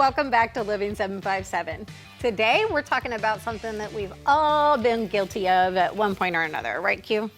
Welcome back to Living 757. Today, we're talking about something that we've all been guilty of at one point or another, right, Q?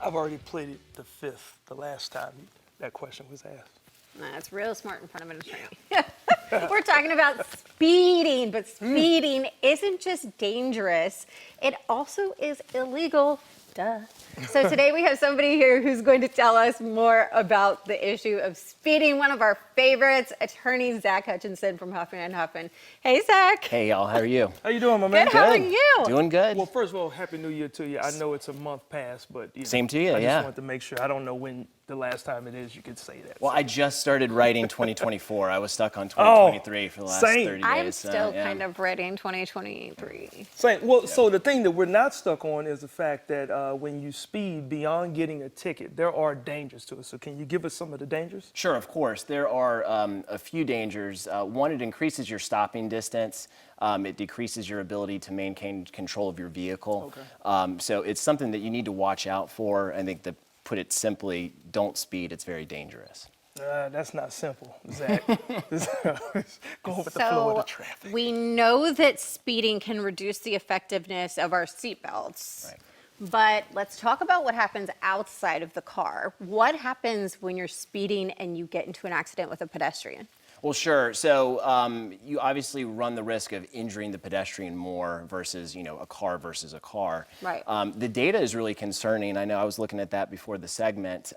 I've already pleaded the fifth the last time that question was asked. That's real smart in front of an attorney. We're talking about speeding, but speeding isn't just dangerous, it also is illegal. Duh. So today we have somebody here who's going to tell us more about the issue of speeding. One of our favorites, attorney Zach Hutchinson from Huffman and Huffman. Hey, Zach. Hey, y'all. How are you? How you doing, my man? Good. How are you? Doing good. Well, first of all, Happy New Year to you. I know it's a month past, but Same to you, I yeah. just want to make sure. I don't know when the last time it is you could say that. Well, I just started writing 2024. I was stuck on 2023 for the last same. 30 days. I'm still yeah. kind of ready in 2023. Same. Well, so the thing that we're not stuck on is the fact that when you speed beyond getting a ticket, there are dangers to it. So can you give us some of the dangers? Sure, of course. There are a few dangers. One, it increases your stopping distance. It decreases your ability to maintain control of your vehicle. Okay. So it's something that you need to watch out for. I think to put it simply, don't speed. It's very dangerous. That's not simple, Zach. Go with the flow of the traffic. We know that speeding can reduce the effectiveness of our seatbelts. Right. But let's talk about what happens outside of the car. What happens when you're speeding and you get into an accident with a pedestrian? Well, sure. So you obviously run the risk of injuring the pedestrian more versus, a car versus a car. Right. The data is really concerning. I know I was looking at that before the segment.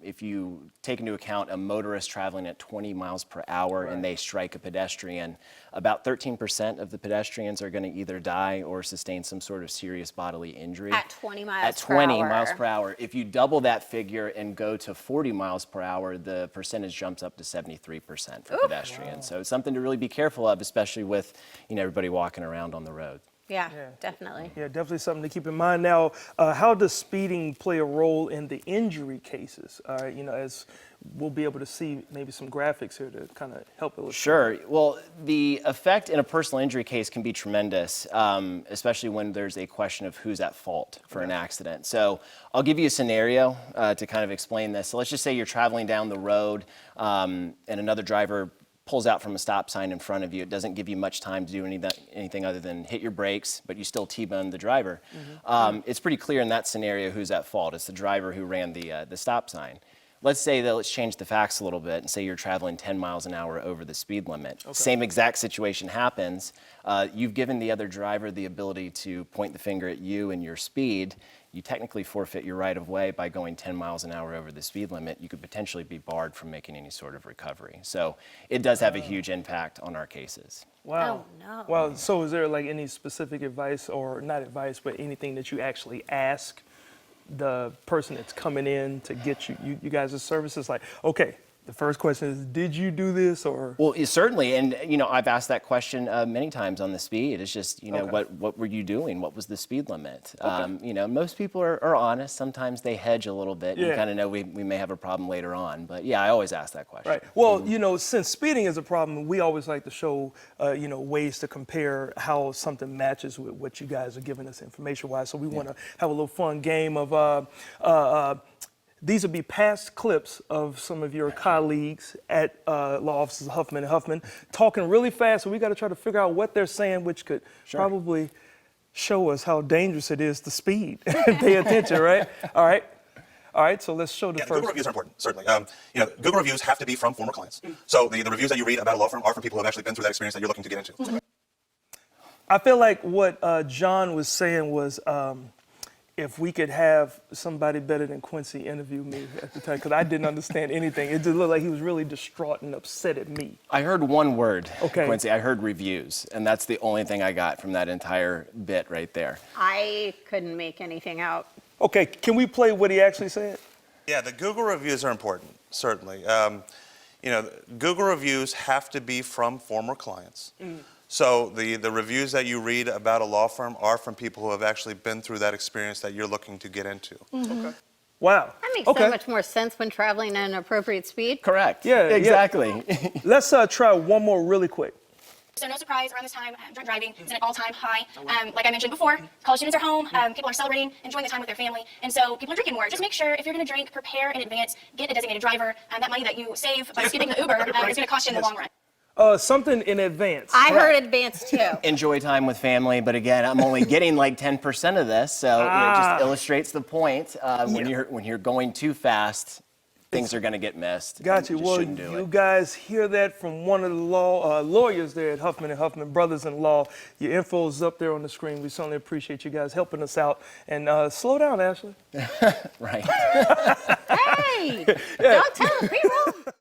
If you take into account a motorist traveling at 20 miles per hour and they strike a pedestrian, about 13% of the pedestrians are going to either die or sustain some sort of serious bodily injury. At 20 miles per hour. At 20 miles per hour. If you double that figure and go to 40 miles per hour, the percentage jumps up to 73% for pedestrians. So it's something to really be careful of, especially with everybody walking around on the road. Yeah, definitely. Yeah, definitely something to keep in mind. Now, how does speeding play a role in the injury cases? As we'll be able to see maybe some graphics here to kind of help illustrate. Sure. Well, the effect in a personal injury case can be tremendous, especially when there's a question of who's at fault for an accident. So I'll give you a scenario to kind of explain this. So let's just say you're traveling down the road and another driver pulls out from a stop sign in front of you. It doesn't give you much time to do anything other than hit your brakes, but you still T-bone the driver. It's pretty clear in that scenario who's at fault. It's the driver who ran the stop sign. Let's say that let's change the facts a little bit and say you're traveling 10 miles an hour over the speed limit. Okay. Same exact situation happens. You've given the other driver the ability to point the finger at you and your speed. You technically forfeit your right of way by going 10 miles an hour over the speed limit. You could potentially be barred from making any sort of recovery. So it does have a huge impact on our cases. Wow. Oh, no. Well, so is there like any specific advice, or not advice, but anything that you actually ask the person that's coming in to get you guys' services? Like, okay, the first question is, did you do this, or? Well, certainly, and I've asked that question many times on the speed. It's just, what were you doing? What was the speed limit? Most people are honest. Sometimes they hedge a little bit. You kind of know we may have a problem later on. But yeah, I always ask that question. Right. Well, since speeding is a problem, we always like to show, ways to compare how something matches with what you guys are giving us information-wise. So we want to have a little fun game of these will be past clips of some of your colleagues at law offices of Huffman and Huffman talking really fast, so we got to try to figure out what they're saying, which could probably show us how dangerous it is to speed. Pay attention, right? All right, so let's show the first. Google reviews are important, certainly. Google reviews have to be from former clients. So the reviews that you read about a law firm are from people who have actually been through that experience that you're looking to get into. I feel like what John was saying was, if we could have somebody better than Quincy interview me at the time, because I didn't understand anything. It just looked like he was really distraught and upset at me. I heard one word, Okay. Quincy. I heard reviews, and that's the only thing I got from that entire bit right there. I couldn't make anything out. Okay, can we play what he actually said? Yeah, the Google reviews are important, certainly. Google reviews have to be from former clients. So the reviews that you read about a law firm are from people who have actually been through that experience that you're looking to get into. Okay. Wow. That makes so much more sense when traveling at an appropriate speed. Correct. Yeah, exactly. Let's try one more really quick. So no surprise, around this time, drunk driving is at an all-time high. Like I mentioned before, college students are home, people are celebrating, enjoying the time with their family, and so people are drinking more. Just make sure, if you're going to drink, prepare in advance, get a designated driver. That money that you save by skipping the Uber is going to cost you in the long run. Something in advance. I heard advanced too. Enjoy time with family, but again, I'm only getting like 10% of this, so it just illustrates the point. When you're going too fast, things are going to get missed. Got you. just Well, shouldn't do you it. guys hear that from one of the lawyers there at Huffman and Huffman Brothers-in-Law. Your info is up there on the screen. We certainly appreciate you guys helping us out. And slow down, Ashley. Right. Hey, don't tell the people.